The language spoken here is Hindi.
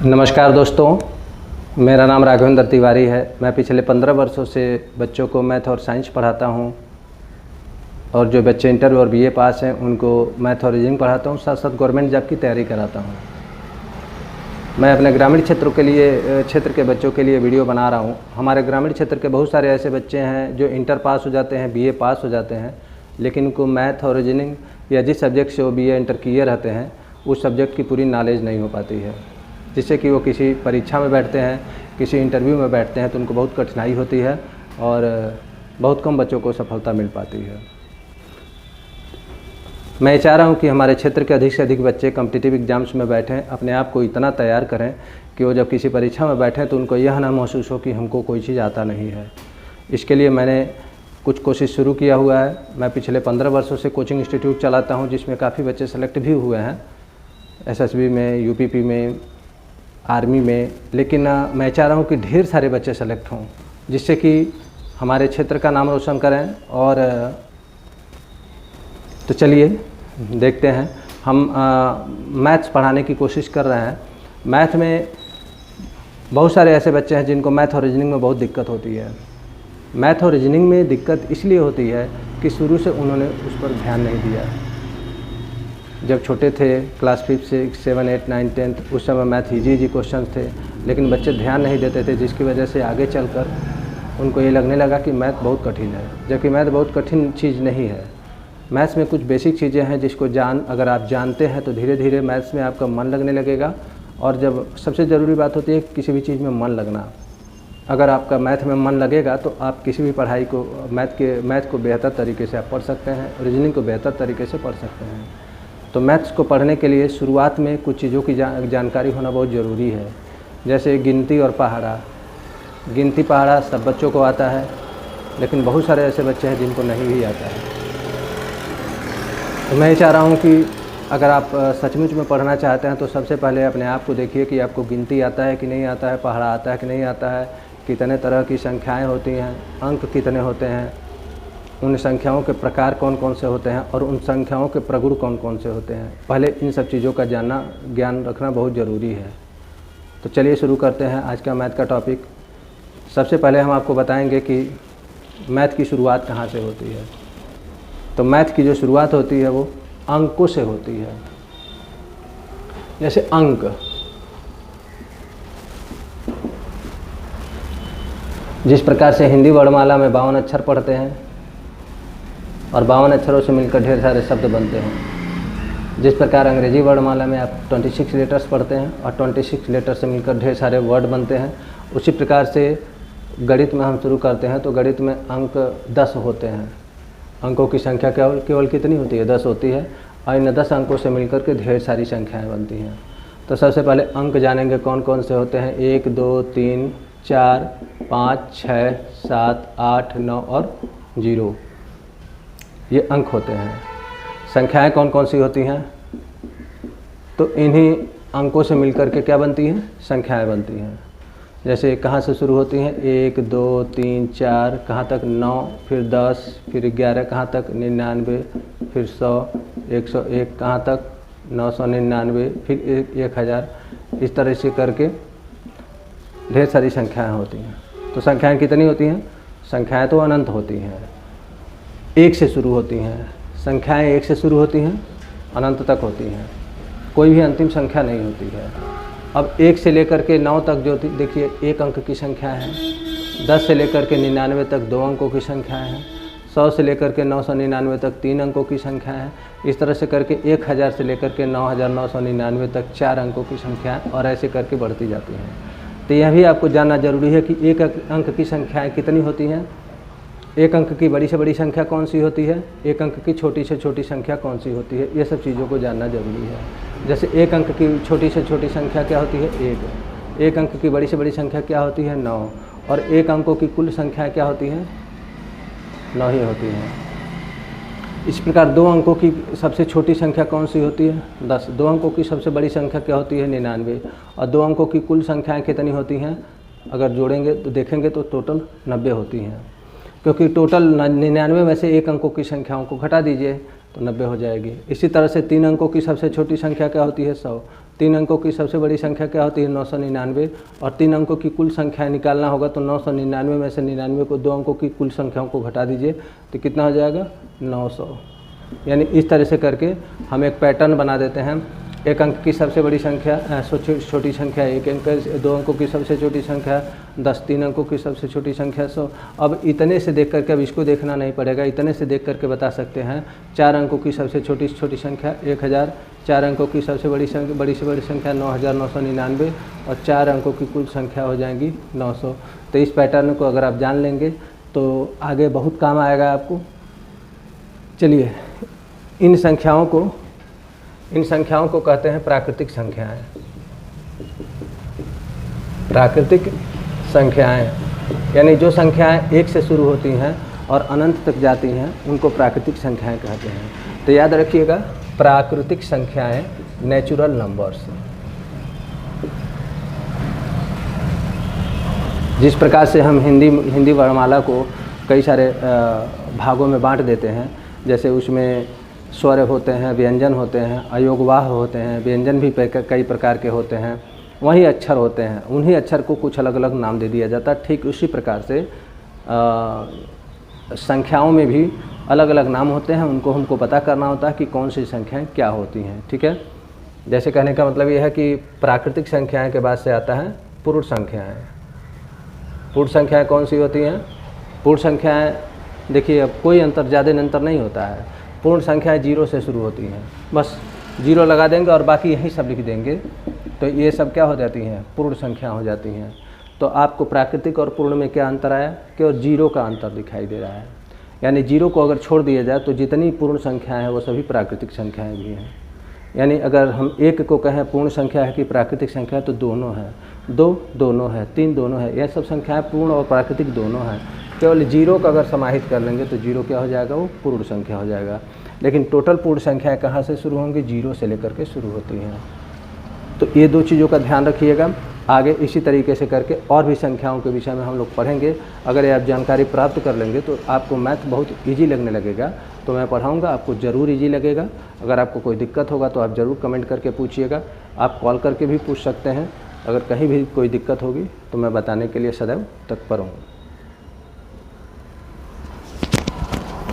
नमस्कार दोस्तों, मेरा नाम राघवेंद्र तिवारी है। मैं पिछले 15 वर्षों से बच्चों को मैथ और साइंस पढ़ाता हूं और जो बच्चे इंटर और बीए पास हैं उनको मैथ और रीजनिंग पढ़ाता हूं, साथ साथ गवर्नमेंट जॉब की तैयारी कराता हूं। मैं अपने ग्रामीण क्षेत्र के बच्चों के लिए वीडियो बना रहा हूं। हमारे ग्रामीण क्षेत्र के बहुत सारे ऐसे बच्चे हैं जो इंटर पास हो जाते हैं, बीए पास हो जाते हैं, लेकिन उनको मैथ और रीजनिंग या जिस सब्जेक्ट से वो बीए इंटर किए रहते हैं उस सब्जेक्ट की पूरी नॉलेज नहीं हो पाती है, जिससे कि वो किसी परीक्षा में बैठते हैं, किसी इंटरव्यू में बैठते हैं तो उनको बहुत कठिनाई होती है और बहुत कम बच्चों को सफलता मिल पाती है। मैं चाह रहा हूं कि हमारे क्षेत्र के अधिक से अधिक बच्चे कॉम्पिटिटिव एग्जाम्स में बैठें, अपने आप को इतना तैयार करें कि वो जब किसी परीक्षा में बैठें तो उनको यह ना महसूस हो कि हमको कोई चीज़ आता नहीं है। इसके लिए मैंने कुछ कोशिश शुरू किया हुआ है। मैं पिछले 15 वर्षों से कोचिंग इंस्टीट्यूट चलाता हूँ, जिसमें काफ़ी बच्चे सेलेक्ट भी हुए हैं, एसएसबी में, यूपीपी में, आर्मी में। लेकिन मैं चाह रहा हूँ कि ढेर सारे बच्चे सेलेक्ट हों, जिससे कि हमारे क्षेत्र का नाम रोशन करें। और तो चलिए देखते हैं। हम मैथ्स पढ़ाने की कोशिश कर रहे हैं। मैथ में बहुत सारे ऐसे बच्चे हैं जिनको मैथ और रीजनिंग में बहुत दिक्कत होती है। मैथ और रीजनिंग में दिक्कत इसलिए होती है कि शुरू से उन्होंने उस पर ध्यान नहीं दिया। जब छोटे थे, क्लास 5, 6, 7, 8, 9, 10, उस समय मैथ इजी क्वेश्चन थे, लेकिन बच्चे ध्यान नहीं देते थे, जिसकी वजह से आगे चलकर उनको ये लगने लगा कि मैथ बहुत कठिन है, जबकि मैथ बहुत कठिन चीज़ नहीं है। मैथ्स में कुछ बेसिक चीज़ें हैं जिसको अगर आप जानते हैं तो धीरे धीरे मैथ्स में आपका मन लगने लगेगा। और जब सबसे ज़रूरी बात होती है किसी भी चीज़ में मन लगना। अगर आपका मैथ में मन लगेगा तो आप किसी भी पढ़ाई को मैथ को बेहतर तरीके से आप पढ़ सकते हैं, रीजनिंग को बेहतर तरीके से पढ़ सकते हैं। तो मैथ्स को पढ़ने के लिए शुरुआत में कुछ चीज़ों की जानकारी होना बहुत ज़रूरी है, जैसे गिनती और पहाड़ा। गिनती पहाड़ा सब बच्चों को आता है, लेकिन बहुत सारे ऐसे बच्चे हैं जिनको नहीं भी आता है। तो मैं चाह रहा हूँ कि अगर आप सचमुच में पढ़ना चाहते हैं तो सबसे पहले अपने आप को देखिए कि आपको गिनती आता है कि नहीं आता है, पहाड़ा आता है कि नहीं आता है, कितने तरह की संख्याएँ होती हैं, अंक कितने होते हैं, उन संख्याओं के प्रकार कौन कौन से होते हैं और उन संख्याओं के प्रगुण कौन कौन से होते हैं। पहले इन सब चीज़ों का ज्ञान रखना बहुत ज़रूरी है। तो चलिए शुरू करते हैं आज का मैथ का टॉपिक। सबसे पहले हम आपको बताएंगे कि मैथ की शुरुआत कहाँ से होती है। तो मैथ की जो शुरुआत होती है वो अंकों से होती है। जैसे अंक, जिस प्रकार से हिंदी वर्णमाला में 52 अक्षर पढ़ते हैं और 52 अक्षरों से मिलकर ढेर सारे शब्द बनते हैं, जिस प्रकार अंग्रेजी वर्णमाला में आप 26 लेटर्स पढ़ते हैं और 26 लेटर से मिलकर ढेर सारे वर्ड बनते हैं, उसी प्रकार से गणित में हम शुरू करते हैं तो गणित में अंक 10 होते हैं। अंकों की संख्या केवल कितनी होती है? 10 होती है और इन 10 अंकों से मिलकर के ढेर सारी संख्याएँ बनती हैं। तो सबसे पहले अंक जानेंगे कौन कौन से होते हैं। 1, 2, 3, 4, 5, 6, 7, 8, 9 और 0, ये अंक होते हैं। संख्याएं कौन कौन सी होती हैं? तो इन्हीं अंकों से मिलकर के क्या बनती हैं? संख्याएं बनती हैं। जैसे कहाँ से शुरू होती हैं? 1, 2, 3, 4, कहाँ तक? 9, फिर 10, फिर 11, कहाँ तक? 99, फिर 100, 101, कहाँ तक? 999, फिर 1000। इस तरह से करके ढेर सारी संख्याएँ होती हैं। तो संख्याएँ कितनी होती हैं? संख्याएँ तो अनंत होती हैं, 1 से शुरू होती हैं। संख्याएं 1 से शुरू होती हैं, अनंत तक होती हैं, कोई भी अंतिम संख्या नहीं होती है। अब 1 से लेकर के 9 तक जो देखिए 1 अंक की संख्या है। 10 से लेकर के 99 तक 2 अंकों की संख्या है। 100 से लेकर के 999 तक 3 अंकों की संख्या है। इस तरह से करके 1000 से लेकर के 9999 तक 4 अंकों की संख्या है और ऐसे करके बढ़ती जाती हैं। तो यह भी आपको जानना जरूरी है कि 1 अंक की संख्याएँ कितनी होती हैं, 1 अंक की बड़ी से बड़ी संख्या कौन सी होती है, 1 अंक की छोटी से छोटी संख्या कौन सी होती है। ये सब चीज़ों को जानना जरूरी है। जैसे 1 अंक की छोटी से छोटी संख्या क्या होती है? 1। 1 अंक की बड़ी से बड़ी संख्या क्या होती है? 9। और 1 अंकों की कुल संख्या क्या होती है? 9 ही होती है। इस प्रकार 2 अंकों की सबसे छोटी संख्या कौन सी होती है? 10। 2 अंकों की सबसे बड़ी संख्या क्या होती है? 99। और 2 अंकों की कुल संख्याएँ कितनी होती हैं? अगर जोड़ेंगे तो देखेंगे तो टोटल 90 होती हैं, क्योंकि टोटल 99 में से 1 अंकों की संख्याओं को घटा दीजिए तो 90 हो जाएगी। इसी तरह से 3 अंकों की सबसे छोटी संख्या क्या होती है? 100। 3 अंकों की सबसे बड़ी संख्या क्या होती है? 999। और 3 अंकों की कुल संख्या निकालना होगा तो 999 में से 99 को 2 अंकों की कुल संख्याओं को घटा दीजिए तो कितना हो जाएगा? 900। यानी इस तरह से करके हम एक पैटर्न बना देते हैं। 1 अंक की सबसे बड़ी संख्या छोटी संख्या 1 अंक, 2 अंकों की सबसे छोटी संख्या 10, 3 अंकों की सबसे छोटी संख्या 100। अब इतने से देख करके, अब इसको देखना नहीं पड़ेगा, इतने से देख करके बता सकते हैं 4 अंकों की सबसे छोटी संख्या 1000, 4 अंकों की सबसे बड़ी से बड़ी संख्या 9999 और 4 अंकों की कुल संख्या हो जाएंगी 900। तो इस पैटर्न को अगर आप जान लेंगे तो आगे बहुत काम आएगा आपको। चलिए, इन संख्याओं को कहते हैं प्राकृतिक संख्याएं। प्राकृतिक संख्याएं यानी जो संख्याएं 1 से शुरू होती हैं और अनंत तक जाती हैं उनको प्राकृतिक संख्याएं कहते हैं। तो याद रखिएगा, प्राकृतिक संख्याएं नेचुरल नंबर्स। जिस प्रकार से हम हिंदी वर्णमाला को कई सारे भागों में बांट देते हैं, जैसे उसमें स्वर होते हैं, व्यंजन होते हैं, अयोगवाह होते हैं, व्यंजन भी कई प्रकार के होते हैं, वही अक्षर होते हैं, उन्हीं अक्षर को कुछ अलग अलग नाम दे दिया जाता है। ठीक उसी प्रकार से संख्याओं में भी अलग अलग नाम होते हैं, उनको हमको पता करना होता है कि कौन सी संख्याएं क्या होती हैं। ठीक है, जैसे कहने का मतलब यह है कि प्राकृतिक संख्याएं के बाद से आता है पूर्ण संख्याएं। पूर्ण संख्याएं कौन सी होती हैं? पूर्ण संख्याएं देखिए, अब कोई ज़्यादा अंतर नहीं होता है। पूर्ण संख्याएं 0 से शुरू होती हैं, बस 0 लगा देंगे और बाकी यही सब लिख देंगे तो ये सब क्या हो जाती हैं? पूर्ण संख्या हो जाती हैं। तो आपको प्राकृतिक और पूर्ण में क्या अंतर आया? केवल 0 का अंतर दिखाई दे रहा है। यानी 0 को अगर छोड़ दिया जाए तो जितनी पूर्ण संख्याएं हैं वो सभी प्राकृतिक संख्याएं भी हैं। यानी अगर हम 1 को कहें पूर्ण संख्या है कि प्राकृतिक संख्या है तो दोनों है, 2 दोनों है, 3 दोनों है, यह सब संख्याएं पूर्ण और प्राकृतिक दोनों हैं। केवल 0 का अगर समाहित कर लेंगे तो 0 क्या हो जाएगा? वो पूर्ण संख्या हो जाएगा। लेकिन टोटल पूर्ण संख्याएं कहाँ से शुरू होंगी? 0 से लेकर के शुरू होती हैं। तो ये 2 चीज़ों का ध्यान रखिएगा। आगे इसी तरीके से करके और भी संख्याओं के विषय में हम लोग पढ़ेंगे। अगर ये आप जानकारी प्राप्त कर लेंगे तो आपको मैथ बहुत ईजी लगने लगेगा। तो मैं पढ़ाऊँगा, आपको ज़रूर ईजी लगेगा। अगर आपको कोई दिक्कत होगा तो आप ज़रूर कमेंट करके पूछिएगा। आप कॉल करके भी पूछ सकते हैं। अगर कहीं भी कोई दिक्कत होगी तो मैं बताने के लिए सदैव तत्पर हूँ।